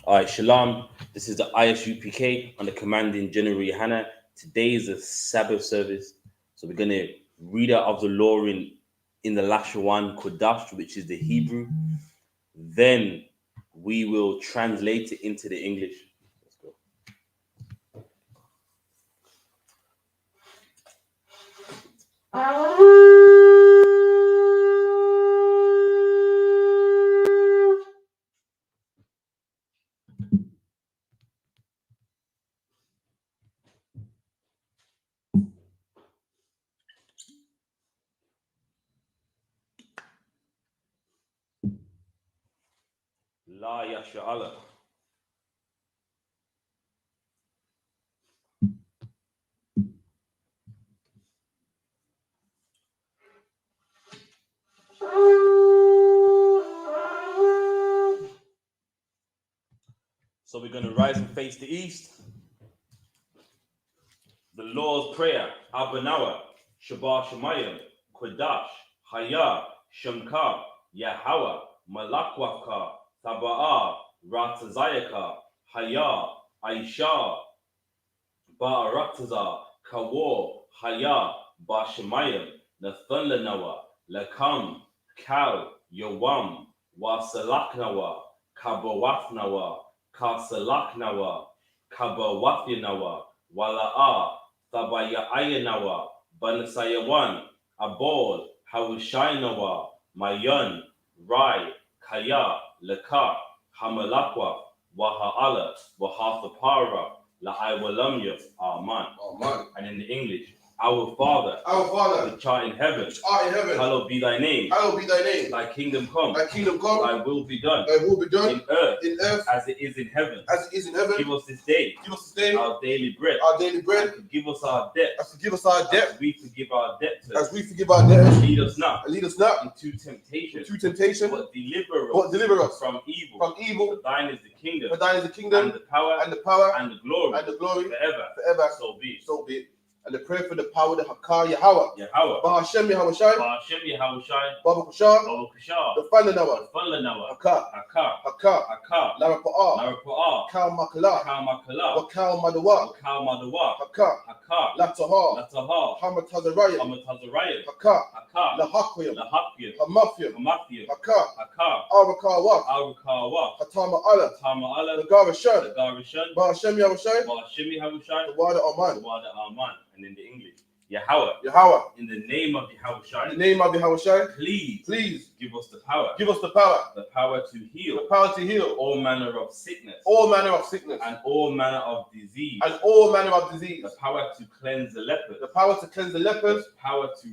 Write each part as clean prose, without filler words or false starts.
Alright, Shalom. This is the I.S.U.P.K under Commanding General YAHANNA. Today is a Sabbath service. So we're going to read out of the law in the Lashawan Kodash, which is the Hebrew. Then we will translate it into the English. Let's go. La Yasha'Allah. So we're going to rise and face the east. The Lord's Prayer, Abanawa, Shabbat Shemayim, Kodash, Haya, Shamka, Yahweh, Malakwafka, Taba'a, Ratazayaka, Haya, Aisha, Ba'araktaza, Kawo, Haya, Bashemayim, Nathunlanawa, Lakam, Kal, Yawam, Wasalaknawa, Kabawafnawa, Kasalaknawa, Kabawafinawa, Wala'a, Tabaya Ayanawa, Banasayawan, Abol, Hawashainawa, Mayan, Rai, Kaya, Laka, Hamalakwa, Waha'ala, Wahathapara, La'aiwalamya, Aman. Amen. And in the English, our Father, which art in heaven, hallowed be thy name. Thy kingdom come. Thy will be done. In earth, as it is in heaven. Give us this day our daily bread. And forgive us our debts. As we forgive our debtors. And lead us not into temptation. But deliver us from evil. For thine is the kingdom. And the power. And the glory. Forever. So be it. And the prayer for the power of the Hakar Yahweh. Bahashem Yahawashi. Baba Kushar. The Fananawa. Hakar. Larapa'ah. Kal Makala. Wakal Madawa. Hakar. Latahar. Hamatazarayim. Hakar. Lahakwim. Hamafium. Hakar. Arakawa. Hatama Allah. The Garishan. Bahashem Yahawashi. The Wada Aman. And in the English, Yahweh. In the name of Yahawashi. Please give us the power. The power to heal. All manner of sickness. And all manner of disease. The power to cleanse the lepers. The power to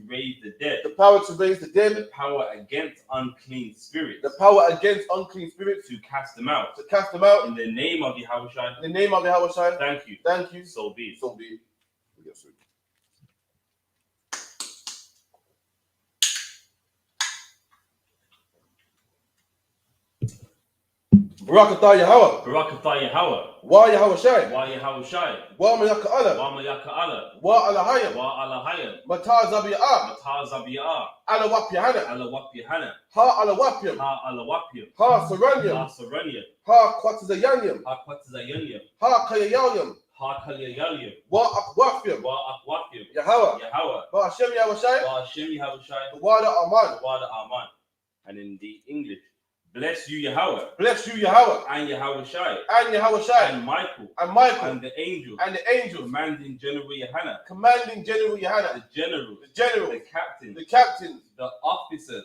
raise the dead. The power against unclean spirits. To cast them out. In the name of Yahawashi. Thank you. So be it. Yes, sir. Barakatah Yahweh. Wa Yahawashi. Wa Mayaka Wa Alahayim. Mata Zabiyah. Alawap Yahanna. Ha Alawapyam. Ha Saranyam. Ha Kwatazayanyam. Ha Kayayayam. Wa Akwafyam. Yahweh. Bahashem Yahawashi. The Wada Aman. And in the English, bless you, Yahweh. And Yahawashi. And Michael. And the angels. Commanding General YAHANNA. The generals. The captains. The officers.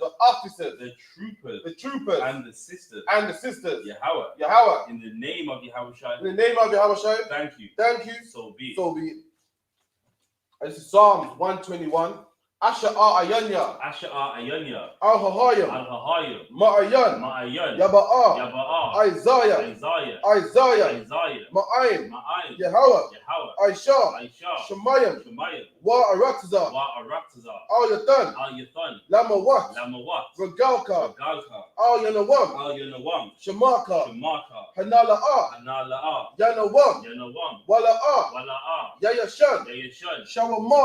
The troopers. And the sisters. Yahweh. In the name of Yahawashi. Thank you. So be it. This is Psalms 121. Asha Ayanya. Al-Hahayim. Ma'ayan. Yaba'a. Isaiah. Ma'ayin. Yahweh. Aisha. Shemayim. Wa Araktaza. Al-Yathan. Lamawat. Regalka. Al-Yanawam. Shemaka. Hanala'a. Yanawam. Wala'a. Yayashan. Shawama.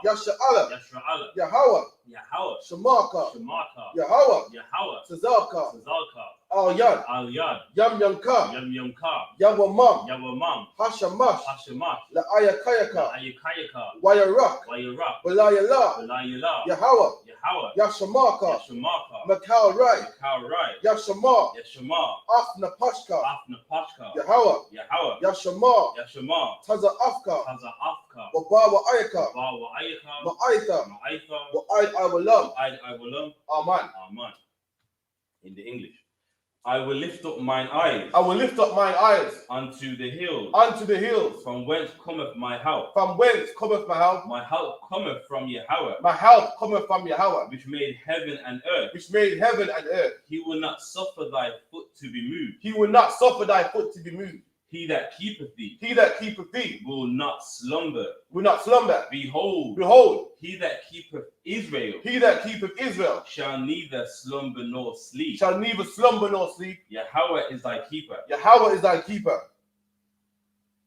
Yasha'ala. Yahweh. Shemaka. Yahweh. Tzazaka. Al-Yad. Al-Yad. Yam-Yam-Ka. Yam-Yam-Ka. Yawamam. Yawamam. Hashamash. Hashamash. La-Ayakayaka. Ayakayaka. Wayarak. Wayarak. Balayala. Balayala. Yahawa. Yahawa. Yashamaka. Yashamaka. Makal Rai. Makal Rai. Yashama. Yashama. Afna Pashka. Afna Pashka. Yahawa. Yahawa. Yashama. Yashama. Taza Afka. Taza Afka. Wabawa Ayaka. Bawa Ayaka. Ma'aitha. Ma'aitha. Wa'aid Iwalam. Iwalam. Amen. Amen. In the English. I will lift up mine eyes. I will lift up mine eyes unto the hills. Unto the hills. From whence cometh my help? From whence cometh my help? My help cometh from Yahweh. My help cometh from Yahweh. Which made heaven and earth. Which made heaven and earth. He will not suffer thy foot to be moved. He will not suffer thy foot to be moved. He that keepeth thee. He that keepeth thee. Will not slumber. Will not slumber. Behold. Behold. He that keepeth Israel. He that keepeth Israel. Shall neither slumber nor sleep. Shall neither slumber nor sleep. Yahweh is thy keeper. Yahweh is thy keeper.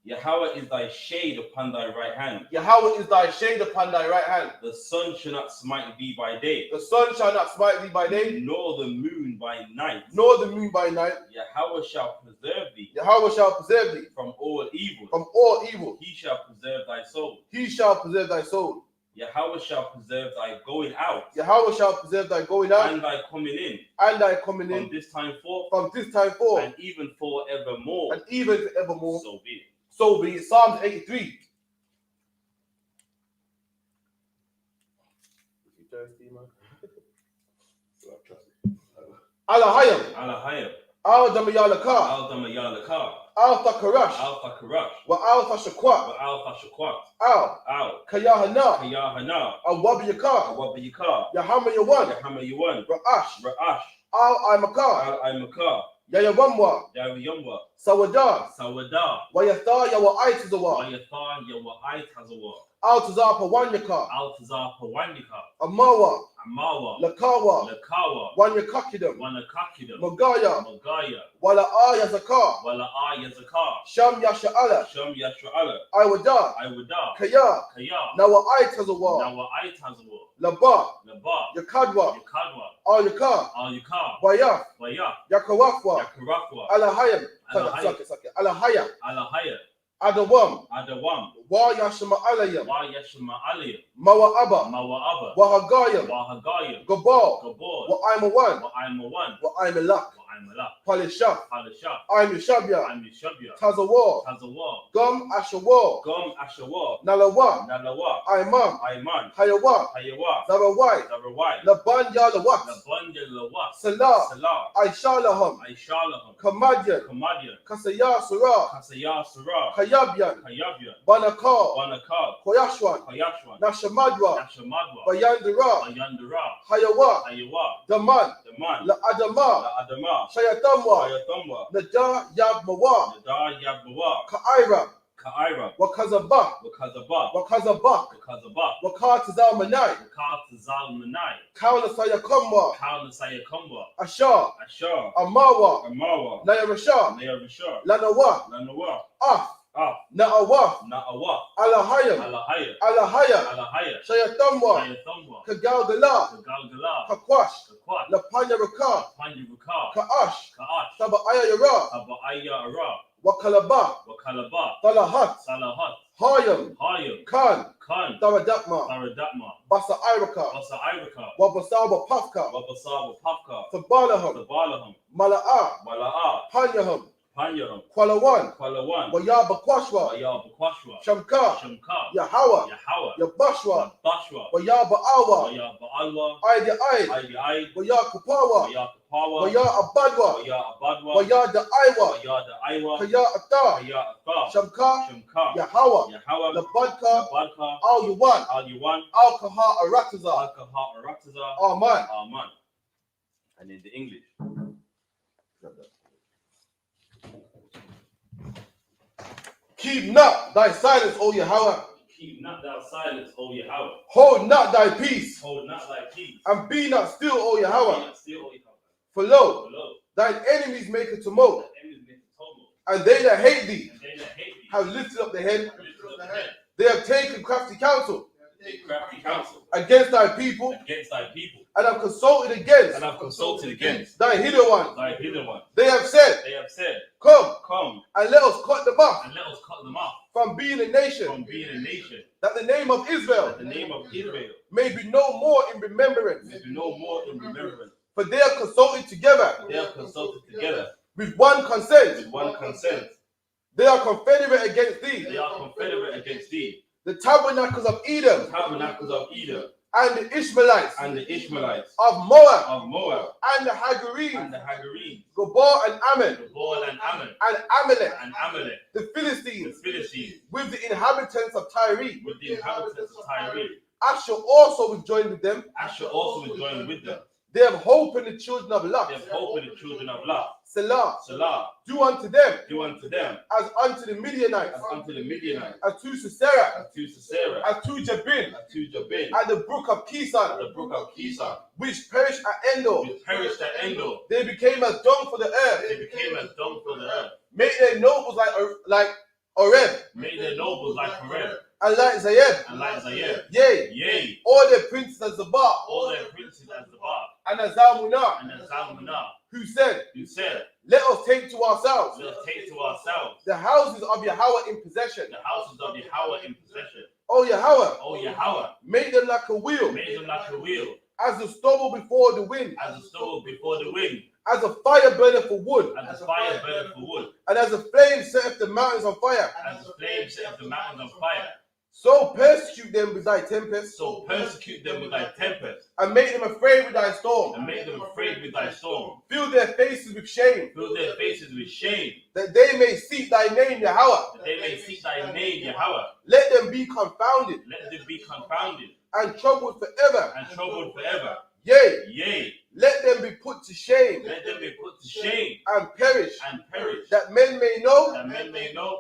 Yahweh is thy shade upon thy right hand. Yahweh is thy shade upon thy right hand. The sun shall not smite thee by day. The sun shall not smite thee by day. Nor the moon by night. Nor the moon by night. Yahweh shall preserve thee. Yahweh shall preserve thee. From all evil. From all evil. He shall preserve thy soul. He shall preserve thy soul. Yahweh shall preserve thy going out. Yahweh shall preserve thy going out. And thy coming in. And thy coming in. From this time forth. From this time forth. And even forevermore. And even forevermore. So be it. So be it. Psalms 83. Alahayam. Alahayam. Al-Damayalaka. Al-Damayalaka. Al-Thakarash. Al-Thakarash. Wa al-Thashakwat. Wa al-Thashakwat. Al. Kayahanna. Kayahanna. Al-Wabiyaka. Wabiyaka. Yahamma Yawan. Ra'ash. Ra'ash. Al-Imaka. Al-Imaka. Yayawamwa. Yawiyamwa. Sawada. Sawada. Wayatha Yawaitazawa. Wayatha Yawaitazawa. Al-Tazar Pawanyaka. Al-Tazar Pawanyaka. Amawa. Amawa. Lakawa. Lakawa. Wanyakakidam. Wanakakidam. Magaya. Magaya. Wala'a Yazaka. Wala'a Yazaka. Sham Yasha'ala. Sham Yasha'ala. Iwada. Iwada. Kaya. Kaya. Nawaitazawa. Nawaitazawa. Laba. Laba. Yakadwa. Yakadwa. Al-Yaka. Al-Yaka. Wayaf. Wayaf. Yakawafwa. Yakarafwa. Alahayam. Alahayam. Alahaya. Alahaya. Adawam. Adawam. Wa Yashma Alayam. Wa Yashma Aliyam. Mawa'aba. Mawa'aba. Wahagayam. Wahagayam. Gabal. Gabor. Wa Imawan. Wa Imawan. Wa Imalak. Wa Imalak. Palishaf. Palishaf. Imishabya. Imishabya. Tazawar. Tazawar. Gum Ashawar. Gum Ashawar. Nalawa. Nalawa. Imam. Ayman. Hayawa. Hayawa. Zarawai. Zarawai. Laban Yalawat. Laban Yalawat. Salah. Salah. Aishalaham. Aishalaham. Kamadyan. Kamadyan. Kasaya Surah. Kasaya Surah. Kayabyan. Kayabyan. Banakar. Banakar. Koyashwan. Koyashwan. Nashamadwa. Nashamadwa. Bayandara. Bayandara. Hayawa. Hayawa. Daman. Daman. La Adama. La Adama. Shayatamwa. Ayatamwa. Nada Yabmawa. Nadar Yabbawa. Ka'ira. Ka'ira. Wakazabah. Wakazabah. Wakazabah. Wakazabah. Wakatazalmanai. Wakatazalmanai. Kaula Sayakamwa. Kaula Sayakamwa. Ashar. Ashar. Amawa. Amawa. Nayarashar. Nayarashar. Lanawa. Lanawa. Ah. Na'awa. Na'awa. Alahayam. Alahaya. Alahaya. Alahaya. Shayatamwa. Sayatamwa. Kagalgala. Kagalgala. Kakwash. Kakwat. Lapanya Raka. Panjivukar. Ka'ash. Ka'ash. Sabaya Yara. Aba'aya Ara. Wakalaba. Wakalaba. Talahat. Salahat. Hayam. Hayam. Khan. Khan. Taradakma. Taradakma. Basa Iraka. Basa Iraka. Wabasawa Pafka. Wabasaba Pafka. Tabalaham. Tabalaham. Mala'a. Mala'a. Panyaham. Panyaham. Kwalawan. Kwalawan. Wayaba Kwashwa. Wayaba Kwashwa. Shamka. Shamka. Yahawa. Yahawa. Yabashwa. Bashwa. Wayaba Awa. Wayaba Alwa. Aidi Aid. Aidi Aid. Wayakupawa. Wayakupawa. Waya Abadwa. Wayabadwa. Waya da Aiwa. Wayada Aiwa. Kaya Ata. Kaya Atha. Shamka. Shamka. Yahawa. Yahawa. Labadka. Badka. Al Yuwan. Al Yuwan. Al Kaha Arataza. Al-Kaha Arataza. Aman. Aman. And in the English. Keep not thy silence, O Yahweh. Keep not thou silence, O Yahweh. Hold not thy peace. Hold not thy peace. And be not still, O Be Yahweh. not still, O Yahweh. For lo, For lo, thine enemies make a tumult, thy enemies make a tumult, and they that hate thee and they that hate thee have lifted up their head. have lifted up their head. They have taken crafty counsel Take crafty counsel against thy people, against thy people, and have consulted against thy hidden ones. They have said, come, and let us cut them off from being a nation, that the name of Israel may be no more in remembrance. For they have consulted together with one consent. They are confederate against thee. The tabernacles of Edom and the Ishmaelites of Moab and the Hagarenes, Gobor and Ammon and Amalek, the Philistines with the inhabitants of Tyre. Asher also will join with them. They have hope in the children of Lot. Selah. Do unto them as unto the Midianites, as to Sisera, as to Jabin, at the brook of Kison, which perished at Endor. They became as dung for the earth. Made their nobles like Oreb. And like Zayeb. Yea. All their princes as Zabah. And as Zalmunna. Who said, let us take to ourselves the houses of Yahweh in possession. O Yahweh, make them like a wheel, as the stubble before the wind, as a fire burner for wood, and as a flame setteth the mountains on fire. So persecute them with thy tempest, and make them afraid with thy storm. Fill their faces with shame, that they may seek thy name, Yahweh. Let them be confounded, and troubled forever. Yea, let them be put to shame, and perish, that men may know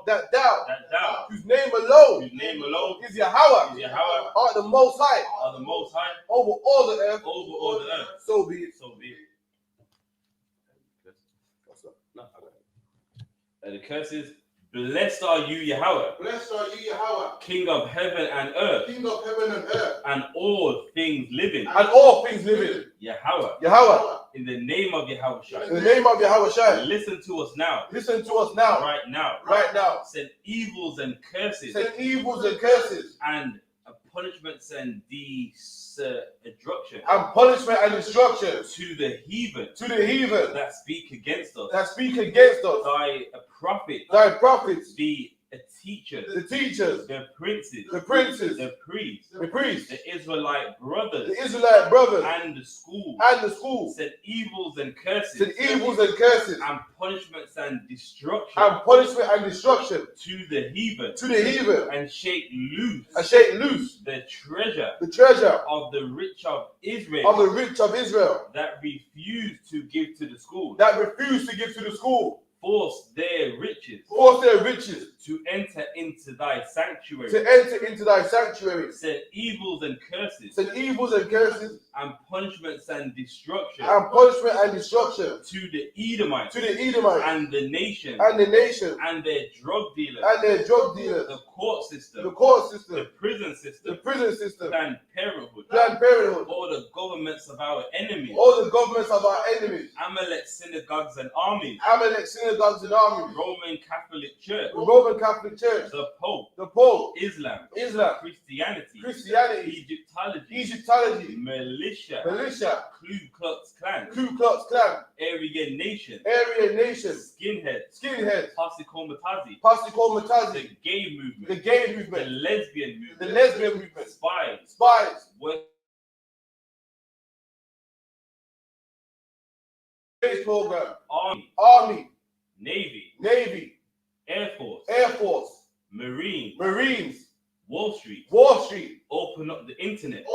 that thou, whose name alone is Yahweh, art the Most High, over all the earth. So be it. The curses. Blessed are you, Yahweh. King of heaven and earth. And all things living. Yahweh. In the name of Yahweh. Listen to us now. Right now. Send evils and curses. And punishments and destruction. To the heathen. That speak against us. Thy prophets. The teachers. The princes. The priests. The Israelite brothers. And the schools. Said evils and curses. And punishments and destruction. To the heathen. And shake loose. The treasure of the rich of Israel. That refuse to give to the school. Force their riches to enter into thy sanctuary. Send evils and curses and punishments and destruction to the Edomites and the nation and their drug dealers, the court system, the prison system, Planned Parenthood, all the governments of our enemies, Amalek synagogues and armies, Roman Catholic Church, the Pope, Islam, Christianity, Egyptology, militia, Ku Klux Klan, Aryan Nation, skinheads, Posse Comitazi, the gay movement, the lesbian movement, spies, program, Army, Navy, Air Force, Marines, Wall Street, open up the internet,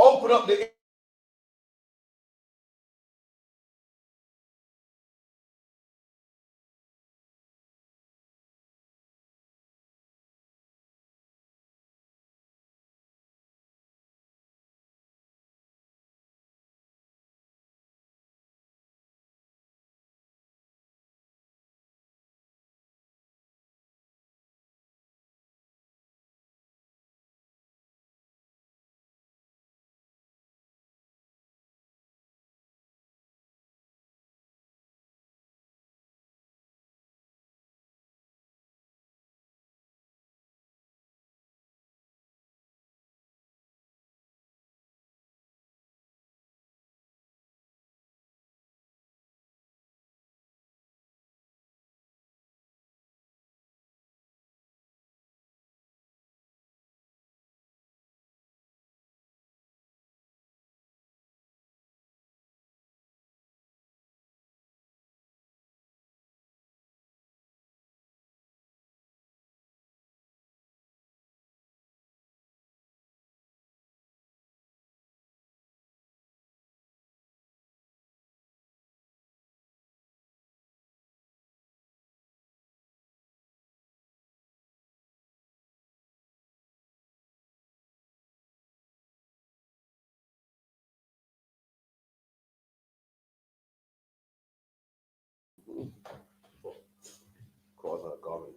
Cars are garbage.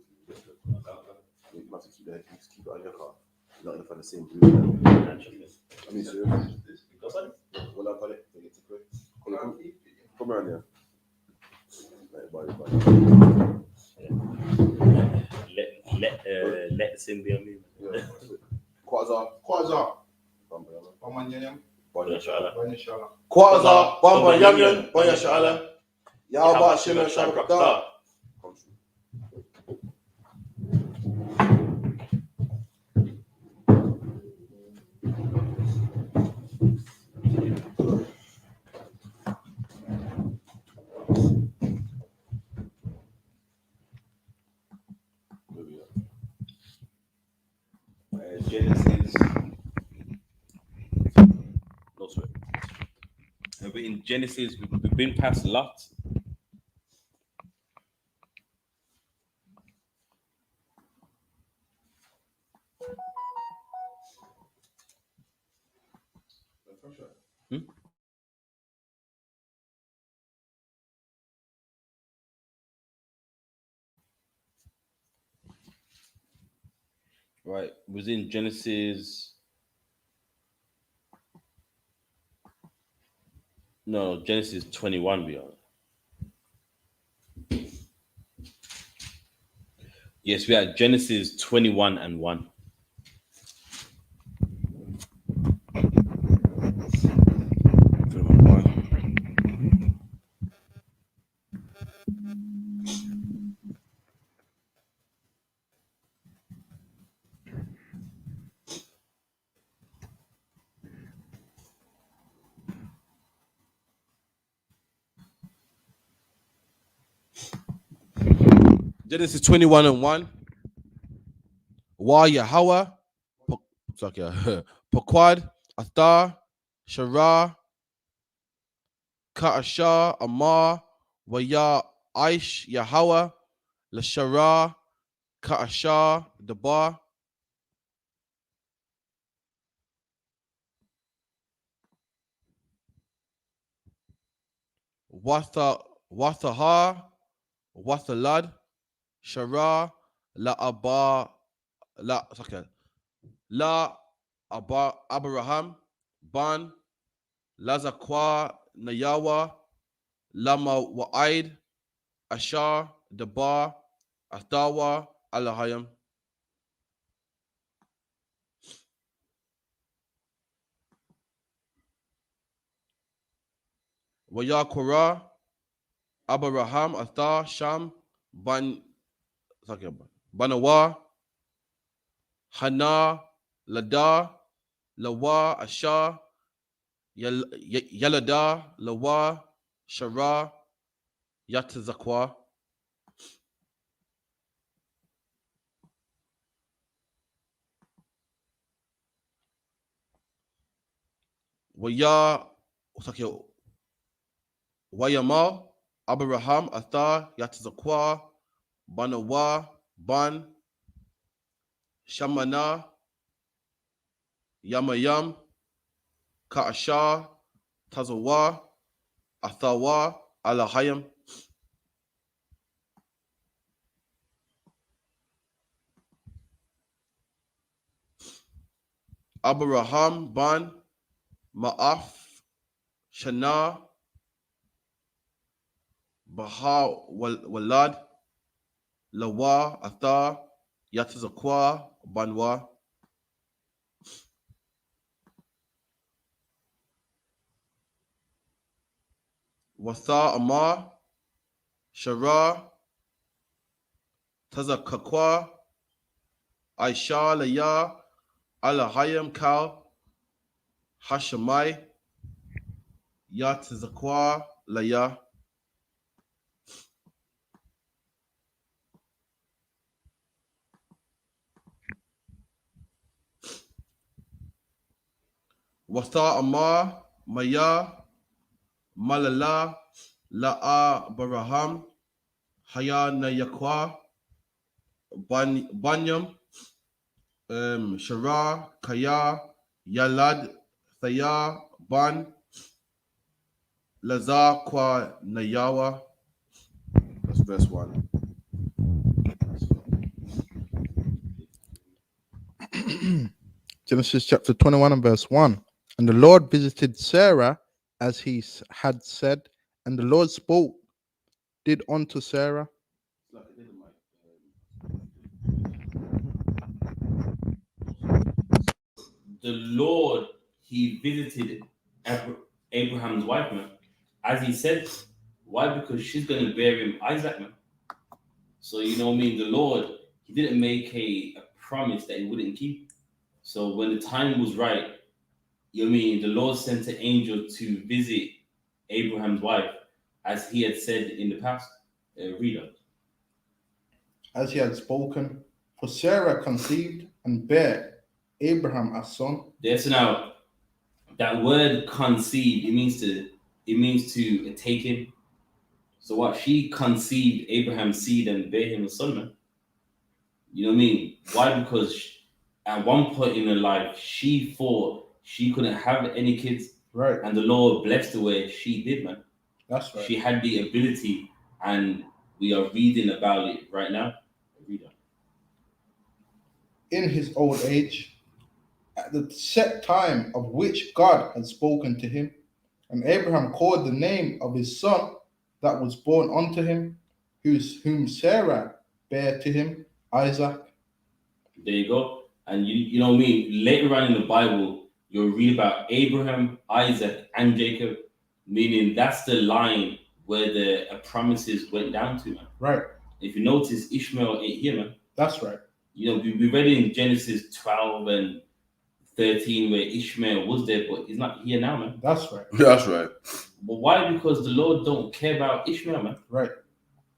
You must keep it on your car. Not enough on the same blue. I mean, serious. What I call it? Come around here. Let the sin be on me. Quasar. Bamanyam. Shalom. Quasar. Bamanyam. Shalom. Yahweh Shema Shabbat. Genesis. No sweat. But in Genesis, we've been past Lot. Right, was in Genesis. No, Genesis 21 we are. Yes, we are Genesis 21 and 1. Genesis 21 and 1. Yahweh, Paquad, Athar, Shara, Ka'ashar, Amar, Waya, Aish, Yahweh, Lashara, Ka'ashar, Dabar. Wathahar, Wathalad, Shara, La Abba, La Abba, Abraham, Ban, Lazakwa, Nayawa, Lama Wa'id, Ashar, Dabar, Athawa, Alahayam. Waya Korah, Abraham, Athar, Sham, Banawa, Hana, Ladar, Lawa, Ashar, Yalada, Lawa, Shara, Yatazakwa. Wayamal, Abraham, Athar, Yatazakwa, Banawa, Ban, Shamana, Yamayam, Ka'ashar, Tazawa, Athawa, Alahayam. Abraham, Ban, Ma'af, Shana, Baha, Walad, Lawa, Athar, Yatazakwa, Banwa. Watha, Amar, Shara, Tazakakwa, Aisha, Laya, Alahayam, Kal, Hashamai, Yatazakwa, Laya. Watha, Amar, Maya, Malala, La'a, Baraham, Haya, Nayakwa, Banyam, Shara, Kaya, Yalad, Thaya, Ban, Laza, Kwa, Nayawa. verse 1. Genesis chapter 21 and verse 1. And the Lord visited Sarah as he had said, and the Lord did unto Sarah. The Lord, he visited Abraham's wife, man. As he said, why? Because she's going to bear him Isaac, man. So, you know what I mean? The Lord, he didn't make a promise that he wouldn't keep. So when the time was right, you know what I mean? The Lord sent an angel to visit Abraham's wife, as he had said in the past. Reader. As he had spoken, for Sarah conceived and bare Abraham a son. Yes, now that word conceived, it means to take him. So what? She conceived Abraham's seed and bare him a son, man. You know what I mean? Why? Because at one point in her life, she thought she couldn't have any kids. Right. And the Lord blessed her where she did, man. That's right. She had the ability, and we are reading about it right now. Read on. In his old age, at the set time of which God had spoken to him, and Abraham called the name of his son that was born unto him, whom Sarah bare to him, Isaac. There you go. And you know what I mean? Later on in the Bible, you'll read about Abraham, Isaac, and Jacob, meaning that's the line where the promises went down to, man. Right. If you notice, Ishmael ain't here, man. That's right. You know, we read in Genesis 12 and 13 where Ishmael was there, but he's not here now, man. That's right. That's right. But why? Because the Lord don't care about Ishmael, man. Right.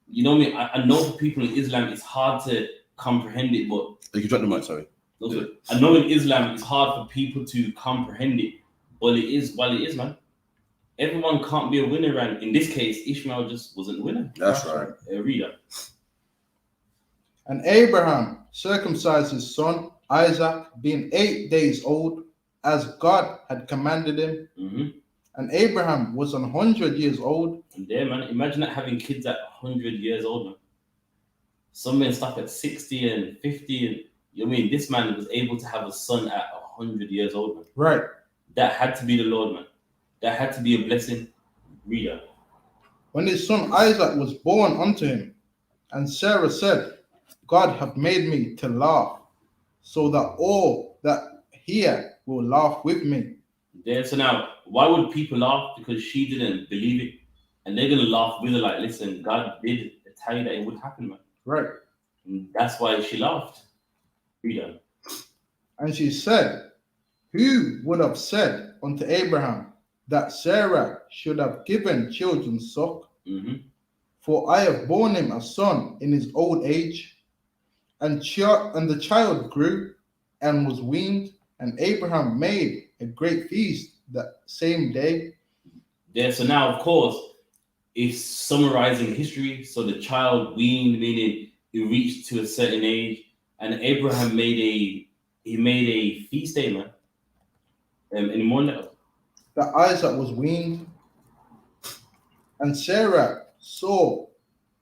You know what I mean? I know for people in Islam, it's hard to comprehend it, but... You can drop the mic, sorry. Yeah. I know in Islam, it's hard for people to comprehend it, but it is, man. Everyone can't be a winner, and in this case, Ishmael just wasn't a winner. That's right. Reader. And Abraham circumcised his son Isaac, being 8 days old, as God had commanded him. Mm-hmm. And Abraham was 100 years old. And there, man, imagine that having kids at 100 years old, man. Some men stop at 60 and 50, and you know what I mean? This man was able to have a son at 100 years old, man. Right. That had to be the Lord, man. That had to be a blessing. Reader. When his son Isaac was born unto him, and Sarah said, God hath made me to laugh, so that all that hear will laugh with me. There, so now, why would people laugh? Because she didn't believe it. And they're going to laugh with her like, listen, God did tell you that it would happen, man. Right. And that's why she laughed. Reader. And she said, who would have said unto Abraham that Sarah should have given children suck? Mm-hmm. For I have borne him a son in his old age. And the child grew and was weaned, and Abraham made a great feast that same day. Yeah, so now, of course, it's summarizing history. So the child weaned, meaning he reached to a certain age, and Abraham made a feast day, man. In the morning. That Isaac was weaned, and Sarah saw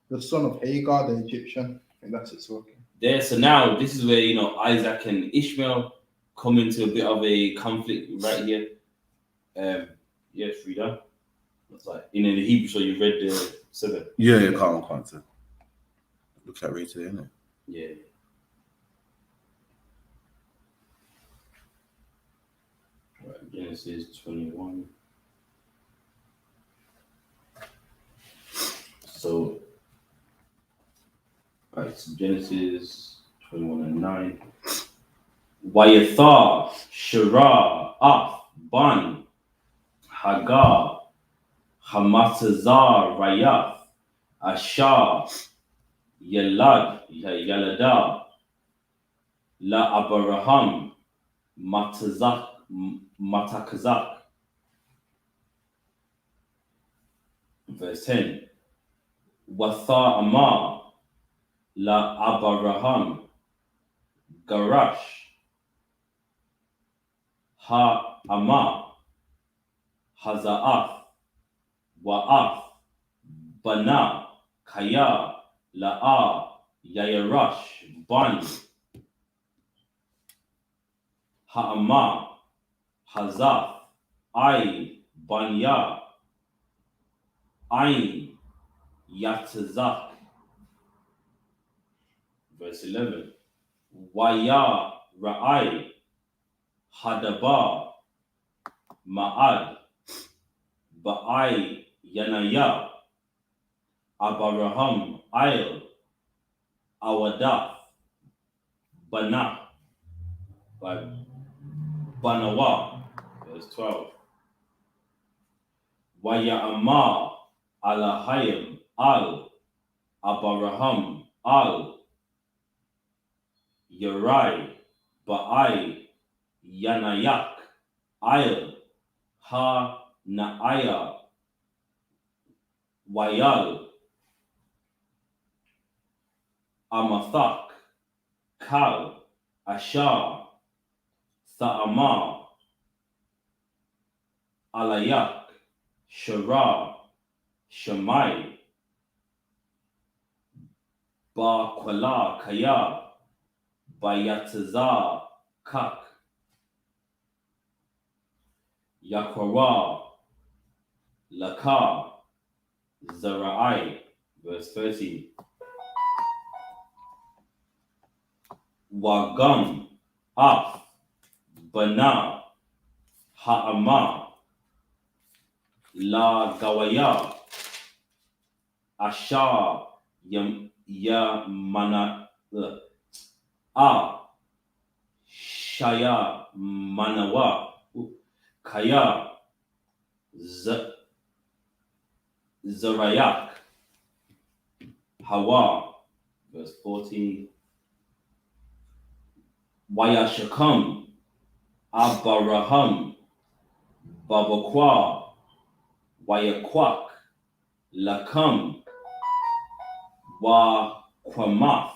the son of Hagar, the Egyptian. I think that's it working. There, so now this is where, you know, Isaac and Ishmael come into a bit of a conflict right here. Yeah, Frida. That's like in the Hebrew, so you read the 7. Yeah, can't say. Looks like rated, isn't it? Yeah. Right, Genesis 21. So, right, so Genesis 21 and 9. Wayatha, Shara, Af, Ban, Hagar, Hamatazar, Rayath, Ashar, Yalada, La Abraham, Matakazak. Verse 10. Watha Amar, La Abraham, Garash, Ha Amar, Haza'af, Wa'af, Bana, Kaya, La'a Yairash Bani Ha'ama Hazaf I Banya Ain Yatzak. Verse 11. Waya Ra'ai Hadaba Ma'ad Ba'ai Yanaya Abaraham Ayl Awadaf Bana by Banawa. Verse 12. Waya'ama Alahayim Al Abaraham Al Yarai Ba'ai Yanayak Ayl Ha Naaya Wayal Amathak Kal Ashar Sa'ama Alayak Shara Shamai Ba Kwala Kaya Bayatza Kak Yakwara Laka Zara'ai. Verse 13. Wagam Af Bana Ha'ama La Gawaya Asha Yamana Shaya Manawa Kaya Zarayak Hawa. Verse 14. Wayashakam Abaraham Babakwa Wayakwak Lakam Wa Kwamath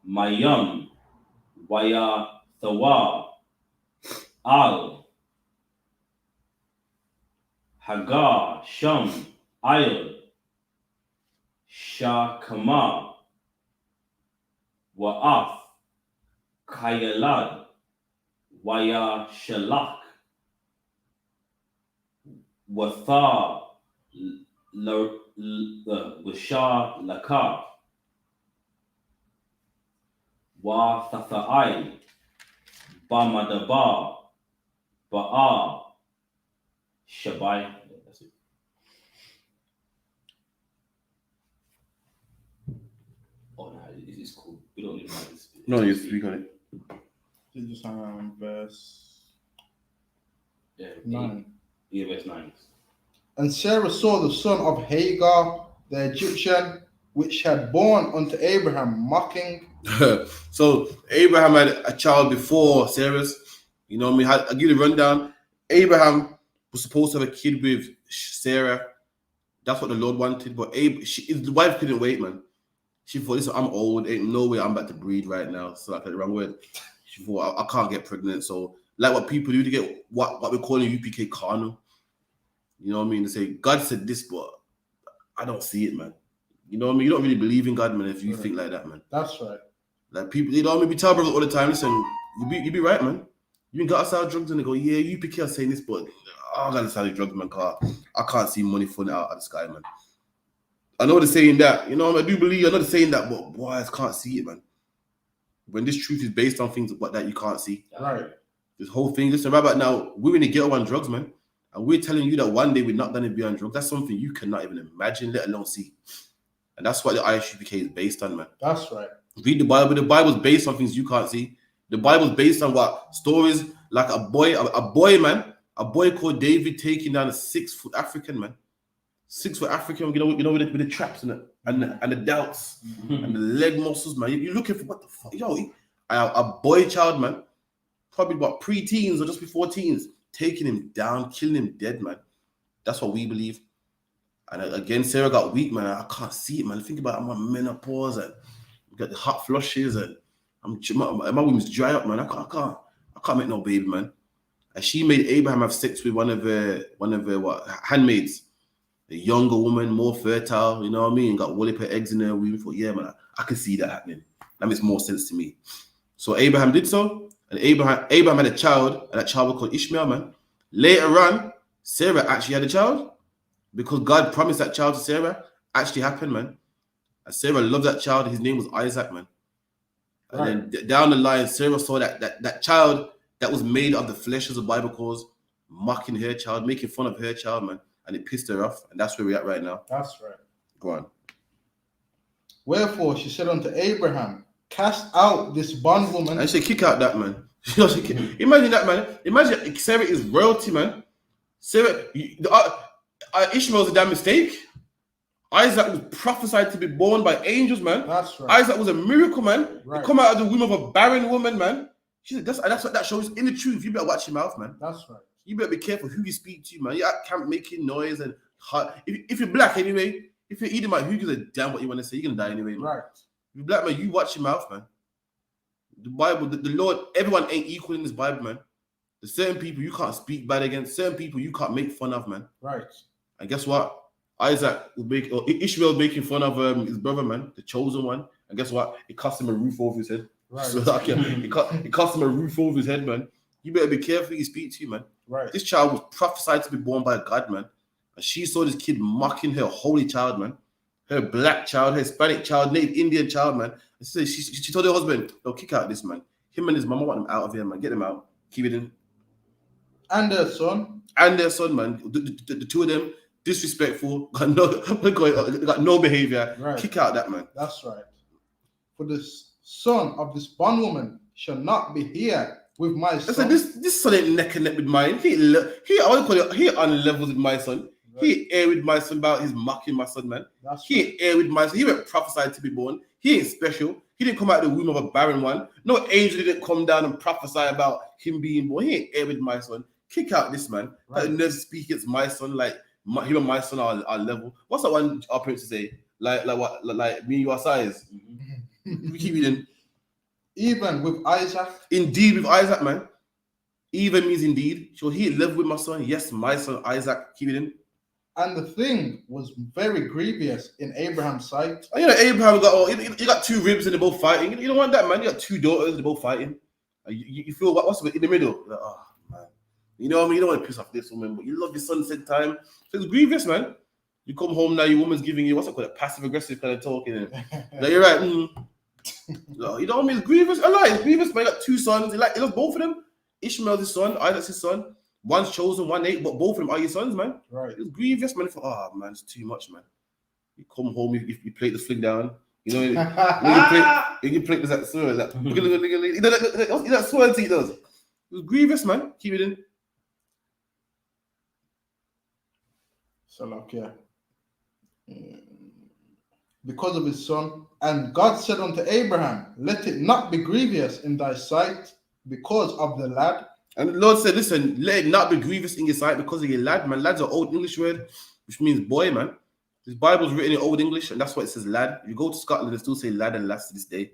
Mayam Wayathawa Al Hagar Sham Ayl Shakama Wa'af Kayalad Waya Shalak Watha Washar Laka Wa Thathai Bamadaba Ba'a Shabai. That's it. Oh no, it's cool. We don't need this. No, you speak on it. It's just verse 9. Yeah, verse 9. And Sarah saw the son of Hagar, the Egyptian, which had born unto Abraham, mocking. So Abraham had a child before Sarah's. You know what I mean? I'll give you the rundown. Abraham was supposed to have a kid with Sarah. That's what the Lord wanted. But his wife couldn't wait, man. She thought, listen, I'm old. Ain't no way I'm about to breed right now. So I got the wrong word. She thought, I can't get pregnant. So like what people do to get what we call UPK carnal. You know what I mean? They say, God said this, but I don't see it, man. You know what I mean? You don't really believe in God, man, if you think like that, man. That's right. Like people, you know, maybe tell brothers all the time, listen, you be right, man. You got to sell drugs and they go, yeah, UPK are saying this, but I gotta sell drugs, man, because I can't see money falling out of the sky, man. I know they're saying that, you know, I do believe, I know they're saying that, but boys can't see it, man. When this truth is based on things like that you can't see. Right. This whole thing, listen, right about now, we're in the ghetto on drugs, man. And we're telling you that one day we're not going to be on drugs. That's something you cannot even imagine, let alone see. And that's what the I.S.U.P.K is based on, man. That's right. Read the Bible. The Bible's based on things you can't see. The Bible's based on what? Stories like a boy called David taking down a 6-foot African, man. 6-foot African, you know, with the traps and the doubts and the leg muscles, man. You're looking for what the fuck? Yo, a boy child, man. Probably about pre-teens or just before teens. Taking him down, killing him dead, man. That's what we believe. And again, Sarah got weak, man. I can't see it, man. Think about it, I'm on menopause and got the hot flushes and my womb's dry up, man. I can't make no baby, man. And she made Abraham have sex with one of her handmaids. a younger woman, more fertile, you know what I mean? Got woolly pair eggs in her womb. Thought, yeah, man, I can see that happening. That makes more sense to me. So Abraham did so, and Abraham had a child, and that child was called Ishmael, man. Later on, Sarah actually had a child because God promised that child to Sarah. Actually happened, man. And Sarah loved that child. His name was Isaac, man. And then down the line, Sarah saw that child that was made of the flesh, as the Bible calls, mocking her child, making fun of her child, man. And it pissed her off. And that's where we're at right now. That's right. Go on. Wherefore she said unto Abraham, cast out this bondwoman. And she said, kick out that man. Imagine that, man. Imagine Sarah is royalty, man. Sarah, Ishmael's a damn mistake. Isaac was prophesied to be born by angels, man. That's right. Isaac was a miracle, man. Right. He come out of the womb of a barren woman, man. That's what that shows. In the truth, you better watch your mouth, man. That's right. You better be careful who you speak to, man. You're at camp making noise and if you're black anyway, if you're Edomite, who gives a damn what you want to say? You're gonna die anyway, man. Right. If you're black, man, you watch your mouth, man. The Bible, the Lord, everyone ain't equal in this Bible, man. There's certain people you can't speak bad against, certain people you can't make fun of, man. Right. And guess what? Ishmael making fun of his brother, man, the chosen one. And guess what? It cost him a roof over his head. Right. So it cost him a roof over his head, man. You better be careful who you speak to, man. Right. This child was prophesied to be born by God, man. And she saw this kid mocking her holy child, man. Her black child, her Hispanic child, Native Indian child, man. And she told her husband, "No, kick out this man. Him and his mama want him out of here, man. Get him out. Keep it in." And their son. And their son, man. The two of them, disrespectful, got no behavior. Right. Kick out that man. That's right. For the son of this bondwoman shall not be here with my son. Listen, this son ain't neck and neck with mine. He on levels with my son. Right. He ain't with my son about his mocking my son, man. He ain't with my son. He went prophesied to be born. He ain't special. He didn't come out of the womb of a barren one. No angel didn't come down and prophesy about him being born. He ain't with my son. Kick out this man. Right. That never speak against my son like him and my son are level. What's that one our parents say? Like what? Like me, you are size. We keep reading. Even with Isaac. Indeed, with Isaac, man. Even means indeed. So he lived with my son. Yes, my son Isaac. Keep it in. And the thing was very grievous in Abraham's sight. And you know, Abraham got two ribs and they're both fighting. You don't want that, man. You got two daughters, they're both fighting. You feel what's in the middle? Like, oh man. You know what I mean? You don't want to piss off this woman, but you love your sunset time. So it's grievous, man. You come home now, your woman's giving you what's it called, a passive aggressive kind of talking. Like, you're right. No, you know what I mean? It's grievous. I like it's grievous, man. You got two sons. He loves both of them. Ishmael's his son, Isaac's his son. One's chosen, one ain't, but both of them are your sons, man. Right. It's grievous, man. Oh man, it's too much, man. You come home, you plate the fling down. You know, you plate does that swirl, that that swirl he does. It was grievous, man. Keep it in. So like, yeah. Because of his son, and God said unto Abraham, let it not be grievous in thy sight because of the lad. And the Lord said, listen, let it not be grievous in your sight because of your lad, man. Lad's an old English word, which means boy, man. This Bible's written in Old English, and that's why it says lad. If you go to Scotland, they still say lad and lass to this day.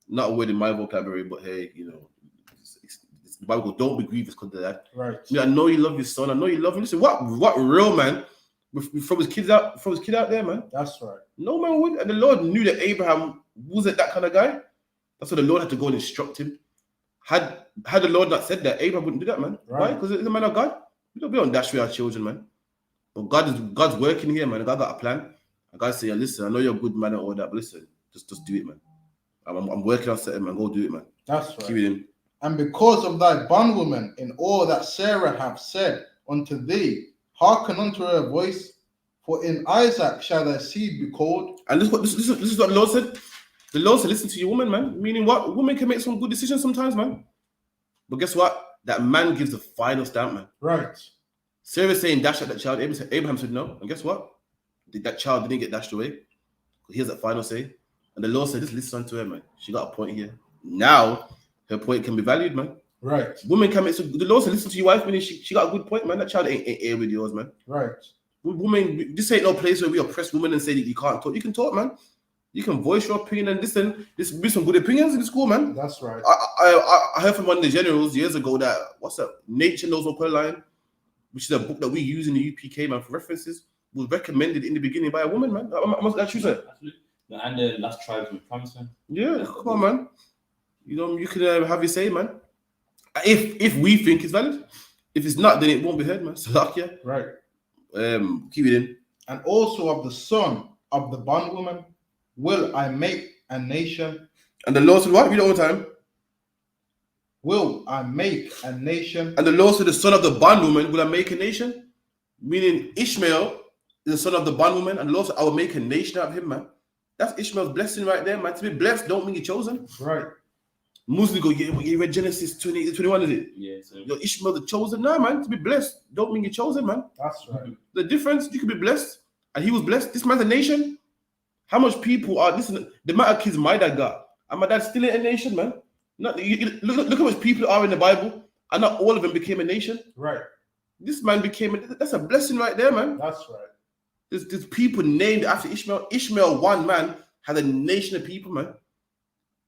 Not a word in my vocabulary, but hey, you know, it's the Bible goes, don't be grievous because of that. Right. I know you love your son. I know you love him. Listen, what real man from his kid out there, man? That's right. No man would. And the Lord knew that Abraham wasn't that kind of guy. That's why the Lord had to go and instruct him. Had the Lord not said that, Abraham wouldn't do that, man. Right? Why? Because it's a man of God. We don't dash with our children, man. But God's working here, man. God got a plan. And God say, listen, I know you're a good man and all that, but listen, just do it, man. I'm working on something, man. Go do it, man. That's right. Keep it in. And because of thy bondwoman in all that Sarah hath said unto thee, hearken unto her voice, for in Isaac shall thy seed be called. And this is what the Lord said. The Lord said, listen to your woman, man. Meaning what? Women can make some good decisions sometimes, man. But guess what? That man gives the final stamp, man. Right. Sarah saying dash at that child. Abraham said no. And guess what? That child didn't get dashed away. He has that final say. And the Lord said, just listen to her, man. She got a point here. Now, her point can be valued, man. Right. Women can make some. The Lord said, listen to your wife, man. She got a good point, man. That child ain't here with yours, man. Right. Women, this ain't no place where we oppress women and say that you can't talk. You can talk, man. You can voice your opinion and listen. There's be some good opinions in the school, man. That's right. I heard from one of the generals years ago that Nature Knows No Line, which is a book that we use in the UPK, man, for references. was recommended in the beginning by a woman, man. That's true, sir. Absolutely. And the last tribes were promised, man. Yeah, come on, man. You can have your say, man. If we think it's valid, if it's not, then it won't be heard, man. Salakia. Right. Keep it in. And also of the son of the bondwoman will I make a nation. And the Lord said, what? Read it all the time. Will I make a nation. And the Lord said, the son of the bondwoman will I make a nation? Meaning Ishmael is the son of the bondwoman, and the Lord said, I will make a nation out of him, man. That's Ishmael's blessing right there, man. To be blessed don't mean you're chosen. Right. Muslims go, you read Genesis 21, is it? Yeah. So. You're Ishmael the chosen. No, man. To be blessed don't mean you're chosen, man. That's right. The difference, you could be blessed, and he was blessed. This man's a nation. How much people are, listen, the amount of kids my dad got, and my dad still ain't a nation, man. Look how much people are in the Bible, and not all of them became a nation. Right. This man that's a blessing right there, man. That's right. There's people named after Ishmael. Ishmael, one man, had a nation of people, man.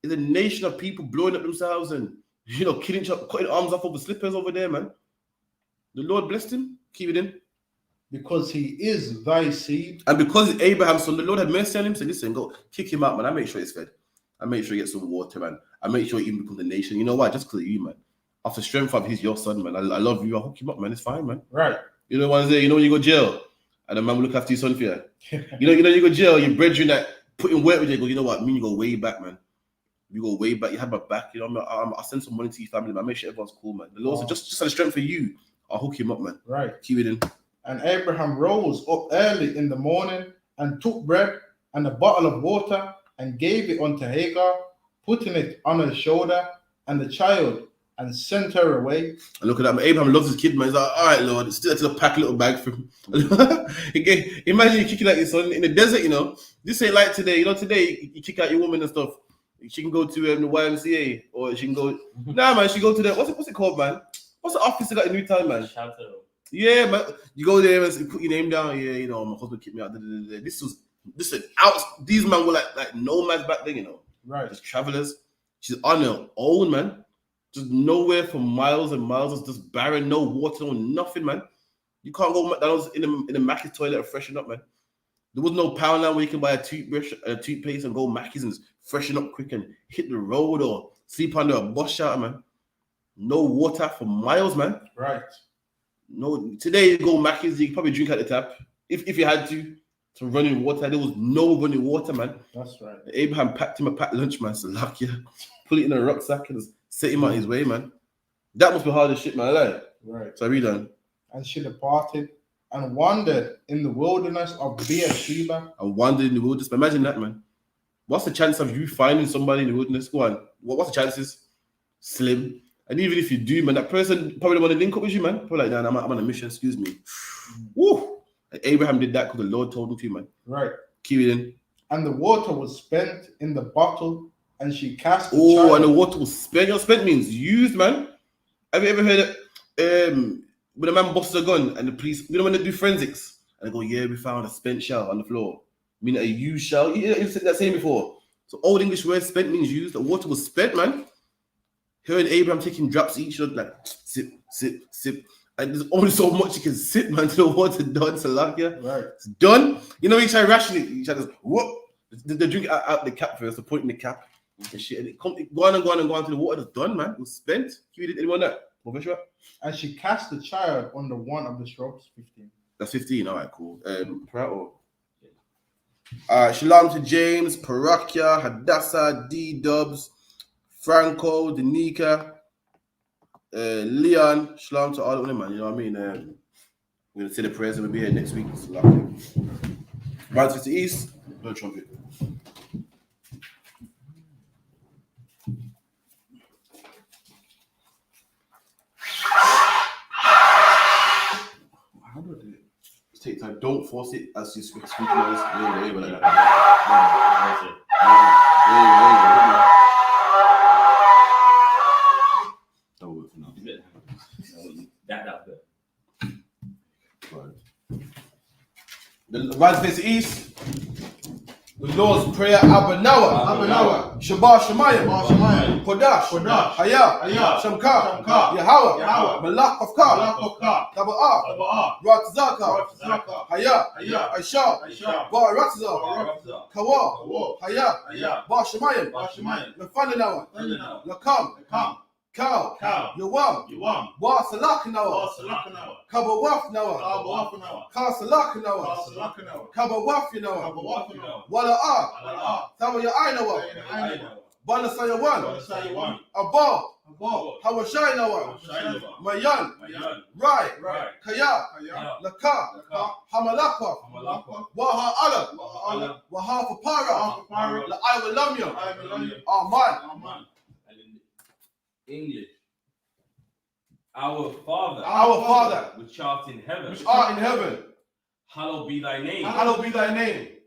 It's a nation of people blowing up themselves and, killing each other, cutting arms off over slippers over there, man. The Lord blessed him. Keep it in. Because he is thy seed. And because it's Abraham's son, the Lord had mercy on him. Said, listen, go kick him out, man. I make sure he's fed. I make sure he gets some water, man. I make sure he even becomes a nation. You know why? Just because of you, man. After strength of he's your son, man. I love you. I'll hook him up, man. It's fine, man. Right. You know what I'm saying? You know when you go to jail and the man will look after your son for you. you know you go to jail, your brethren that put in work with you, go, you know what? Me, you go way back, man. You go way back. You have my back. You know, I'll send some money to your family, man. Make sure everyone's cool, man. The Lord said, just out of strength for you, I'll hook him up, man. Right. Keep it in. And Abraham rose up early in the morning and took bread and a bottle of water and gave it unto Hagar, putting it on her shoulder and the child, and sent her away. And look at that, man. Abraham loves his kid, man. He's like, all right, Lord, still had to pack a little bag for him. Imagine you kicking out your son in the desert, This ain't like today. Today you kick out your woman and stuff. She can go to the YMCA, or she can go. Nah, man, she go to the what's it called, man? What's the office they got in Newtown, man? Shelter. Yeah, man. You go there and put your name down. Yeah, my husband kicked me out. Listen, these men were like nomads back then, Right. Just travelers. She's on her own, man. Just nowhere for miles and miles. It's just barren, no water, no nothing, man. You can't go to McDonald's in the Mackey's toilet and freshen up, man. There was no pound line where you can buy a toothbrush, a toothpaste, and go Mackey's and freshen up quick and hit the road or sleep under a bus shelter, man. No water for miles, man. Right. No. Today you go Mackey's, you can probably drink at the tap if you had to. Some running water. There was no running water, man. That's right. Abraham packed him a packed lunch, man. So lucky, put it in a rucksack and set him on his way, man. That must be hard as shit, man. Like. Right. So I read on. And she departed and wandered in the wilderness of Beersheba. And wandered in the wilderness. But imagine that, man. What's the chance of you finding somebody in the wilderness? Go on. What's the chances? Slim. And even if you do, man, that person probably don't want to link up with you, man. Probably like, nah, I'm on a mission, excuse me. Woo! And Abraham did that because the Lord told him to, man. Right. Keep it in. And the water was spent in the bottle, and she cast the child. And the water was spent. Spent means used, man. Have you ever heard it? When a man busts a gun and the police, when they do forensics, and they go, yeah, we found a spent shell on the floor. Meaning a used shell. You've said that same before. So old English word spent means used. The water was spent, man. Her and Abraham taking drops each, like sip, sip, sip. And there's only so much you can sip, man, till the water done. So like, yeah, right. It's done. You try to ration it. You try to whoop. They drink it out the cap first. They put it in the cap and shit. And it go on until the water is done, man. It was spent. Can you read anyone that? And she cast the child under one of the shrubs. 15. That's 15. All right, cool. Shalom to James, Parakia, Hadassah, D-Dubs, Franco, Danica, Leon. Shalom to all of them, man. You know what I mean? We're going to say the prayers and we'll be here next week. Right to the east, no trumpet. How do I do it? Just take time. Don't force it as you speak noise. Yeah, like that. That will work for now. That's good. The right face east. Lord's Prayer, Abanawa, Shabbat Shemayim, Kodash, Haya, Shamka, Yahweh, Malach of Ka, Taba'ah, Ratzaka, Haya, I.S.U.P.K, Ba'aratzah, Kawa, Haya, Ba'Shemayim, Lefananawa, Lakam, Cow, Yawam, Wa Salakanawa, Kabawaf Nawa, Ka Salakanawa, Kabawaf Nawa, Wala'a, Tawaya Ainawa, Banasayawan, Abba, Hawashai Nawa, Mayan, Rai, Kaya, Laka, Hamalaka, Waha Allah, Waha Fapara, La Iwalamya, Aman. English. Our Father, which art in heaven, hallowed be thy name.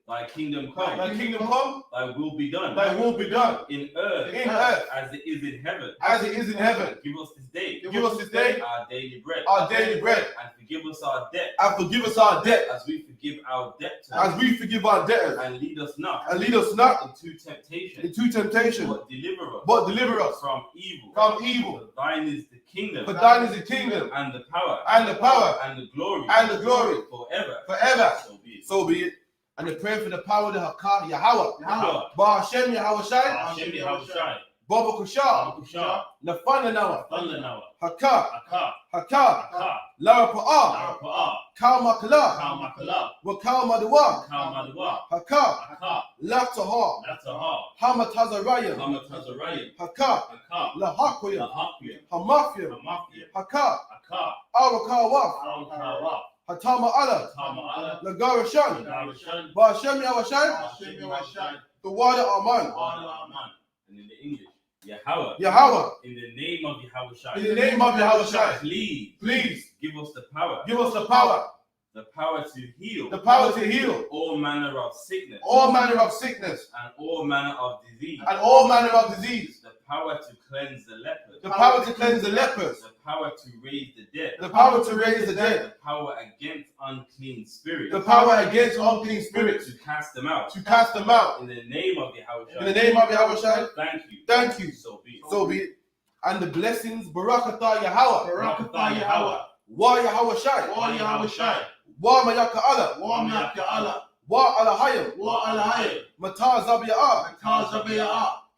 Thy kingdom come. Thy will be done. In earth as it is in heaven. Give us this day our daily bread. And forgive us our debt. As we forgive our debtors. And lead us not into temptation. But deliver us from evil. For thine is the kingdom. And the power. And the glory. Forever. So be it. And the prayer for the power of the Hakah, Yahweh. Ba Hashem Yahawashi. Baba Kusha. Nafananawa. Haka. Lara Pa'a. Kal Makala. Wakal Madawa. Haka. Lataha. Hamatazarayim. Haka. Lahakwiyam. Hamafyam. Haka. Awakawaf. Hatama Allah. Lagarashan. Ba Hashem Yahawashi. The water Aman. And in the English, Yahweh. In the name of Yahawashi. Please give us the power. The power to heal. All manner of sickness. And all manner of disease. The power to cleanse the lepers. The power to raise the dead. The power against unclean spirits. To cast them out. In the name of Yahawashi. Thank you. So be it. And the blessings, Barakatah Yahweh. Wa Yahawashi. Wa Mayaka Allah. Wa Alahayim. Mata Zabiyah.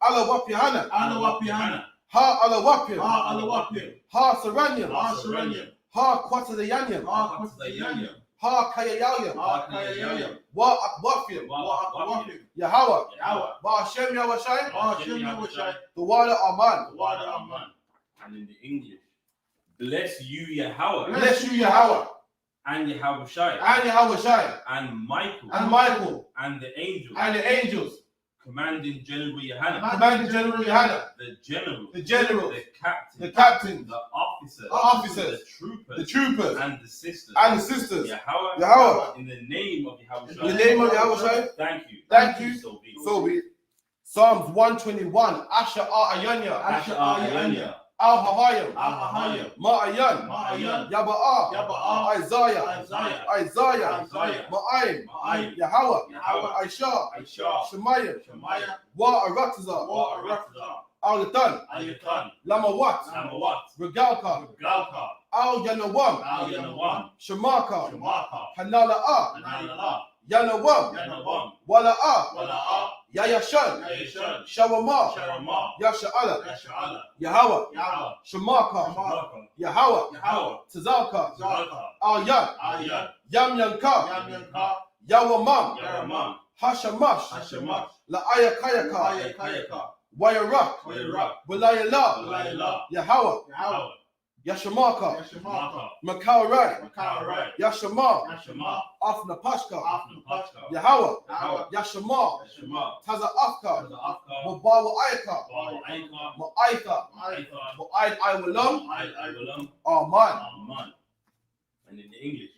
Allah Wap Yahanna. Ha Allah Wapim. Ha Saranyam. Ha Kwatazayanyam. Ha Kayayayam. Wa Akwafim. Yahweh. Ba Hashem Yahawashi. The water Aman. And in the English, bless you Yahweh. And Yahawashi. And Michael. And the angels. Commanding General YAHANNA. The general. The captain. The officers. The troopers. And the sisters. Yahweh. In the name of Yahawashi. Thank you. So be it. Psalms 121. Asha Ayanya. Al-Hahayim. Ma'ayan. Yaba'a. Isaiah. Ma'ayim. Yahweh. I.S.U.P.K. Shemayim. Wa Aratzah. Al-Yatan. Lamawat. Regalka. Al-Yanawam. Shemaka. Hanala'a. Yanawam. Wala'a. Yayashan. Shawama. Yasha'ala. Yahweh. Shemaka. Yahweh. Tazalka. Al-Yan. Yamyanka. Yawamam. Hashamash. La'ayakayaka. Wayarak. Walayala. Yahweh. Yashamaka. Makarai. Yashama. Afnapashka. Yahweh. Yashama. Taza'afka. Mabawa Ayaka. Ma'aika. Ma'aid Iwalam. Aman. And in the English,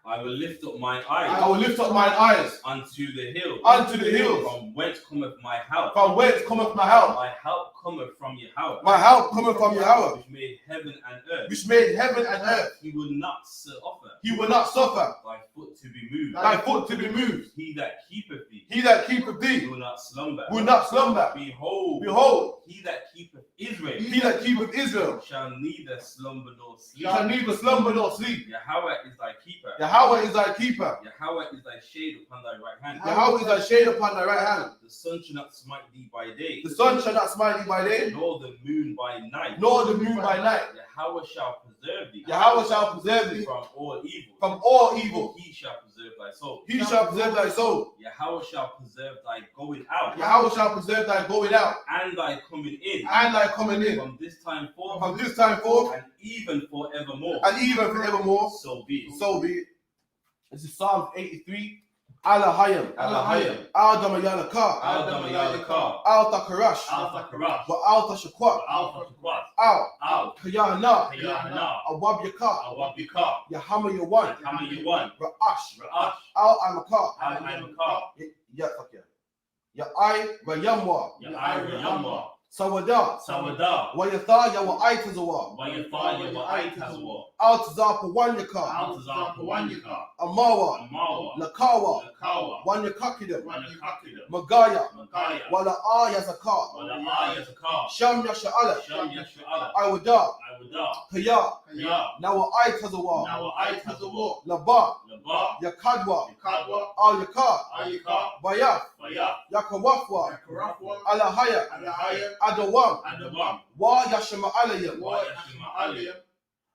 I will lift up mine eyes. I will lift up mine eyes unto the hills. Unto the hills. From whence cometh my help? From whence cometh my help? My help cometh from Yahweh. My help cometh from Yahweh. Which made heaven and earth. Which made heaven and earth. He will not suffer. He will not suffer Thy foot to be moved. thy foot to be moved. He that keepeth thee. He that keepeth thee will not slumber. will not slumber. Behold. Behold. He that keepeth Israel. He that keepeth Israel shall neither slumber nor sleep. Shall neither slumber nor sleep. Yahweh is thy keeper. Yahweh is thy keeper. Yahweh is thy shade upon thy right hand. Yahweh is thy shade upon thy right hand. The sun shall not smite thee by day. The sun shall not smite thee by day. Nor the moon by night. Nor the moon by night. Yahweh shall preserve thee. Yahweh shall preserve thee from all evil. From all evil. He shall preserve thy soul. He shall preserve thy soul. Yahweh shall preserve thy going out. Yahweh shall preserve thy going out. And thy coming in. And thy coming in. From this time forth. From this time forth. And even forevermore. And even forevermore. So be it. So be it. This is Psalm 83. Alahayim. Alahayim. Al-Dama Yalaka. Al-Dama Yalaka. Al-Takarash. Al-Takarash. Wa al-Tashakwat. Al-Tashakwat. Al-Kayahana. Kayahana. Awab-Yaka. Awab-Yaka. Yahama Yawan. Yahama Yawan. Ra'ash. Ra'ash. Al-Amaka. Al-Amaka. Ya'ai Rayamwa. Ya'ai Rayamwa. Sawada. Sawada. Wayathaya wa Aitazawa. Wayathaya wa Aitazawa. Altazapa Wanyaka. Altazapa Wanyaka. Amawa. Amawa. Lakawa. Lakawa. Wanyakakidam. Wanyakakidam. Magaya. Magaya. Wala Ayazaka. Wala Ayazaka. Sham Yasha'ala. Sham Yasha'ala. Iwada. Iwada. Kaya. Kaya. Nawa Aitazawa. Nawa Aitazawa. Laba. Laba. Yakadwa. Yakadwa. Al-Yaka. Al-Yaka. Bayaf. Bayaf. Yakawafwa. Yakarafwa. Alahaya. Alahaya. Adawam. Adawam. Wa Yashama Alayam. Wa Yashima Alayam.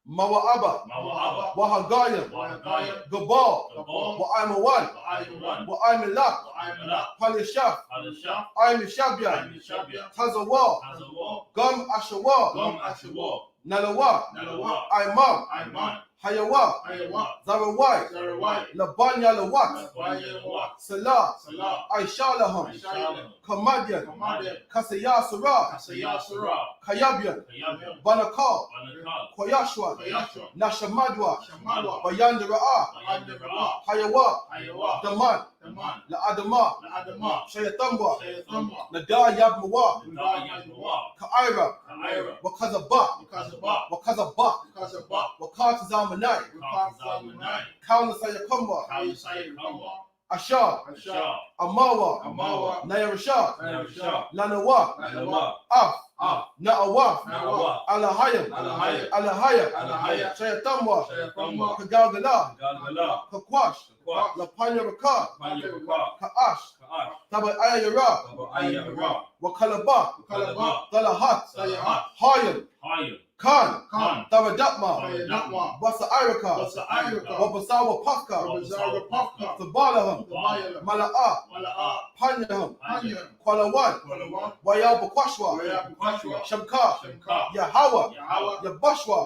Mawa'aba. Mawa'aba. Wahagayam. Wahagayam. Gabal. Gabal. Wa'aimawan. Wa'aimawan. Wa'aimalak. Wa'aimalak. Palishaf. Palishaf. Aimishabyan. Aimishabyan. Tazawa. Tazawa. Gum Ashawa. Gum Ashawa. Nalawa. Nalawa. Aimam. Aiman. Hayawa. Hayawa. Zarawai. Zarawai. Labanya Lawat. Labanya Lawat. Salah. Salah. Aishalaham. Aishalaham. Kamadian. Kamadian. Kasaya Surah. Kasaya Surah. Kayabyan. Kayabyan. Banakal. Banakal. Koyashwa. Koyashwa. Nashamadwa. Shamadwa. Bayandara'a. Bayandara'a. Hayawa. Hayawa. Daman. Daman. La Adama. La Adama. Shayatamba. Shayatamba. Nada Yabmawa. Nada Yabmawa. Ka'ira. Ka'ira. Wakazaba. Wakazaba. Wakazaba. Wakazaba. Wakatazamanai. Wakatazamanai. Kauna Sayakamba. Kauna Sayakamba. Ashar. Ashar. Amawa. Amawa. Nayarashah. Nayarashah. Lanawa. Lanawa. Af. Na'awaf. Alahayam. Alahaya. Shayatamba. Kagalgala. Kakwash. Lapanyaraka. Ka'ash. Tabayayara. Wakalaba. Dalahat. Hayam. Khan. Tabadatma. Basa Iraka. Wabasawa Paka. Sabalaham. Mala'a. Panyaham. Kwalawan. Wayabakwashwa. Shamka. Yahawa. Yabashwa.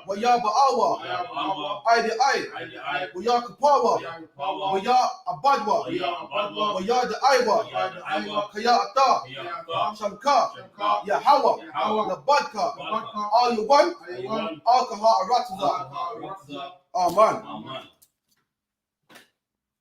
Wayaba'awa. Aidi Ai. Wayakapawa. Waya Abadwa. Wayada Aiwa. Kaya Ata. Shamka. Yahawa. Labadka. All you want? Alcohol Aratiza. Amen.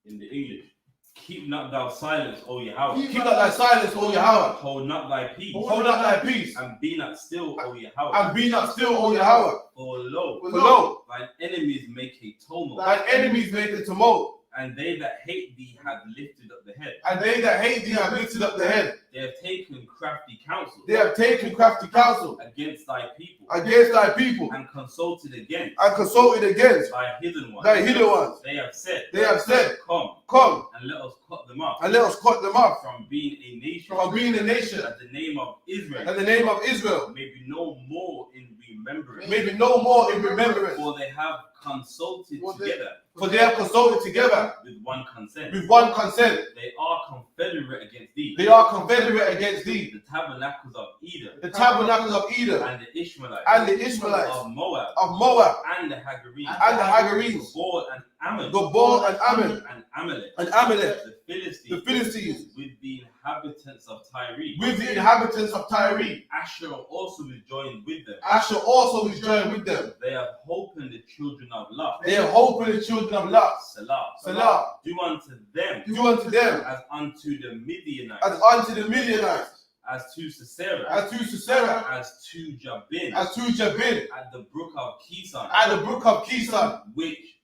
In the English. Keep not thou silence, O Yahweh. Keep not thy silence, O Yahweh. Hold not thy peace. Hold not thy peace. And be not still, O Yahweh. And be not still, O Yahweh. For lo, thine enemies make a tumult. Thine enemies make a tumult. And they that hate thee have lifted up the head. And they that hate thee have lifted up the head. They have taken crafty counsel. They have taken crafty counsel against thy people. Against thy people. And consulted against. And consulted against thy hidden ones. Thy hidden ones. They have said. They have said. Come. And let us cut them off. And let us cut them off. From being a nation. From being a nation. That the name of Israel. And the name of Israel. May be no more in remembrance. Maybe no more in remembrance. For they have consulted together. For they have consulted together. With one consent. With one consent. They are confederate against thee. They are confederate against thee. The tabernacles of Edom. The tabernacles of Edom. And the Ishmaelites. And the Ishmaelites. Of Moab. Of Moab. And the Hagarenes. And the Hagarenes. Gog Ammon, Gabor and Ammon, and Amalek, the the Philistines, with the inhabitants of Tyre. with the inhabitants of Tyre. Asher also is joined with them. Asher also is joined with them. They have hope in the children of Lot. They have hope in the children of Lot. Salah. Salah. Do unto them As unto the Midianites. as unto the Midianites. As to Sisera. As to Sisera. As to Jabin. As to Jabin. At the brook of Kison. At the brook of Kison. Which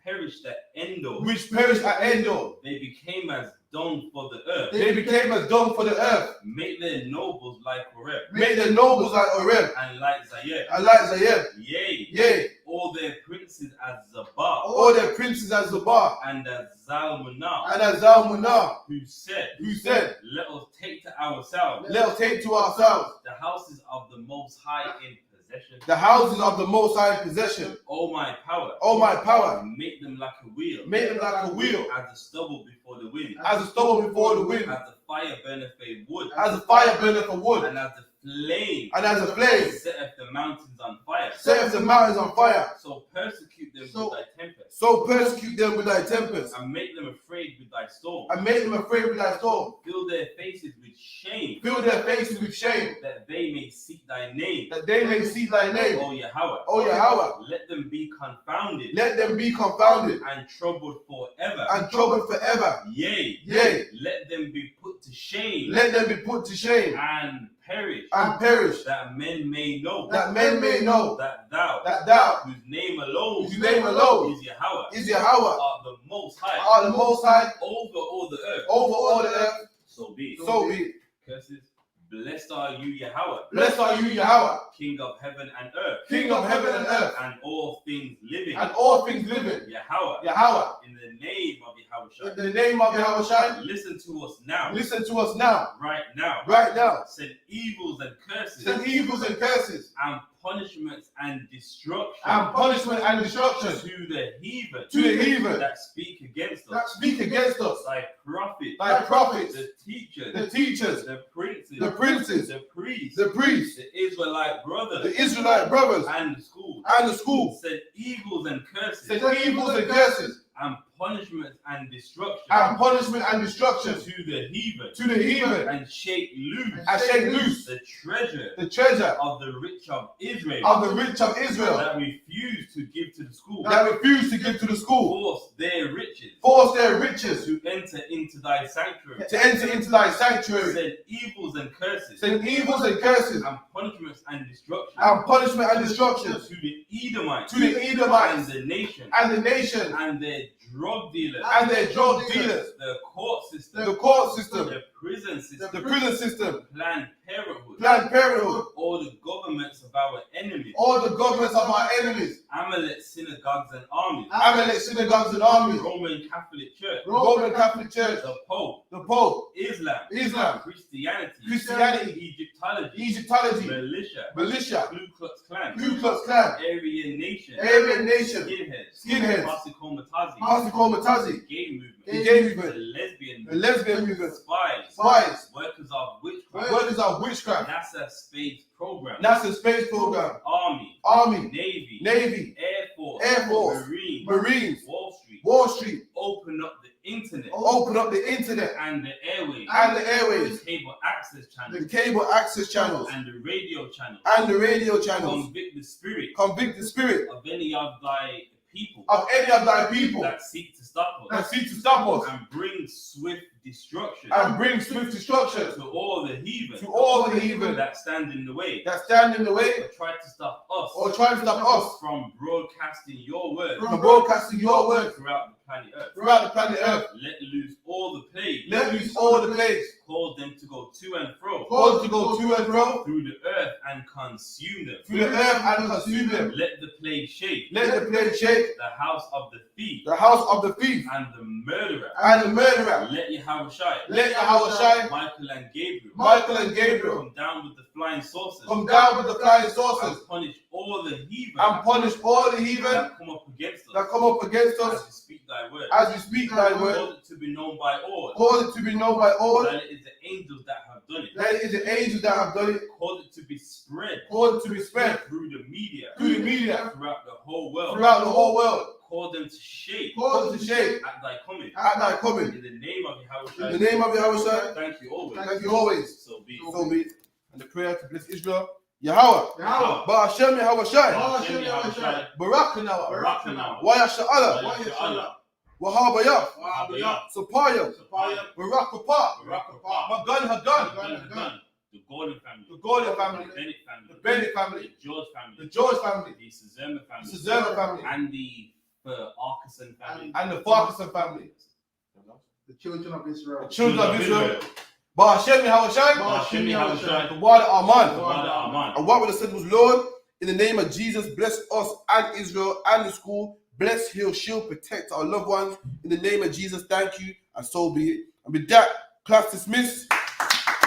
perished at Endor. Which perished at Endor. They became as dung for the earth. They became as dung for the earth. Make their nobles like Oreb. Make their nobles like Oreb. And like Zayed. And like Zayed. Yea. Yea. All their princes as Zabah. All their princes as Zabah. And as Zalmunna. And as Zalmunna. Who said. Let us take to ourselves. Let us take to ourselves. The houses of the Most High in possession. The houses of the Most High in possession. O my power. O my power. Make them like a wheel. Make them like a wheel. As the stubble before the wind. As the stubble before the wind. As the fire burneth for wood. As the fire burneth for wood. And as the flame. And as the flame. Setteth the mountains on fire. Setteth the mountains on fire. So persecute them with thy tempest. So persecute them with thy tempest. And make them afraid with thy storm. And make them afraid with thy storm. Fill their faces with shame. Fill their faces with shame. That they may seek thy name. That they may see thy name. O Yahweh. O Yahweh. Let them be confounded. Let them be confounded. And troubled forever. And troubled forever. Yea. Yea. Let them be put to shame. Let them be put to shame. And perish. And perish. That men may know. That men may know. That thou. Whose name alone. Whose name alone. Is Yahweh. Is Yahweh. Are the Most High. Are the Most High. Over all the earth. Over all the earth. So be it. So be it. Curses. Blessed are you, Yahweh. Blessed are you, Yahweh. King of heaven and earth. King of heaven and earth. And all things living. And all things living. Yahweh. Yahweh. In the name of Yahweh. In the name of Yahweh. Listen to us now. Listen to us now. Right now. Right now. Send evils and curses. Send evils and curses. And punishments and destruction. And punishment and destruction. To the heathen. To the heathen. That speak against us. That speak against us. Thy prophets. Thy prophets. The teachers. The teachers. The princes. The princes. The priests. The priests. The Israelite brothers. The Israelite brothers. And the schools. And the schools. Send evils and curses. Send evils and curses. And punishment and destruction. And punishment and destruction. To the heathen. To the heathen. And shake loose. And shake loose. The treasure. The treasure. Of the rich of Israel. Of the rich of Israel. That refuse to give to the school. That refuse to give to the school. Force their riches. Force their riches. To enter into thy sanctuary. To enter into thy sanctuary. Send evils and curses. Send evils and curses. And punishments and destruction. And punishment and destruction. To the Edomites. To the Edomites. And the nation. And the nation. And their drug dealers. And their drug dealers. The court system. The court system. The prison system. The prison system. Planned Parenthood. Planned Parenthood. All the governments of our enemies. All the governments of our enemies. Amalek synagogues and armies. Amalek synagogues and armies. Roman Catholic Church. Roman Catholic Church. The Pope. The Pope. Islam. Christianity. Egyptology. Militia. Ku Klux Klan. Aryan Nation. Skinheads. Pasikomatasi. The gay movement. The The lesbian movement. Spies. Workers of witchcraft. NASA space program. Army. Navy. Air Force. Marines. Wall Street. Open up the internet. And the airways. The cable access channels. And the radio channels. Convict the spirit. Of any of thy people. That seek to stop us. And bring swift destruction. To all the heathen. That stand in the way. Or try to stop us. From broadcasting your word. Throughout the planet Earth. Let loose all the plagues. Cause them to go to and fro. Through the earth and consume them. Let the plague shake. The house of the thief. And the murderer. Let Yahweh, Michael and Gabriel. Come down with the flying saucers. And punish all the heathen. That come up against us. As you speak thy word. Cause it to be known by all. That it is the angels that have done it. Cause it to be spread. Through the media. Throughout the whole world. cause them to shake. Cause them to shake. At thy coming. At thy coming. In the name of Yahawashi. In the name of Yahawashi. Thank you always. Thank you always. So be it. So be it. And the prayer to bless Israel. Yahweh. Ba'ashem Yahawashi. Barakanawa. YAHANNA. Wahabayah. Sapaya. Barakapah. Magan Hagan. The Gordon family. The Gordon family. The Bennett family. The Bennett family. The George family. The George family. The Suzerma family. The Suzerma family. And the Arkason family. And the Farkason family. The children of Israel. The children of Israel. Ba'ashem Yahawashi. The Wada Aman. And what we said was, Lord, in the name of Jesus, bless us and Israel and the school. Bless, heal, shield, protect our loved ones. In the name of Jesus, thank you. And so be it. And with that, class dismissed.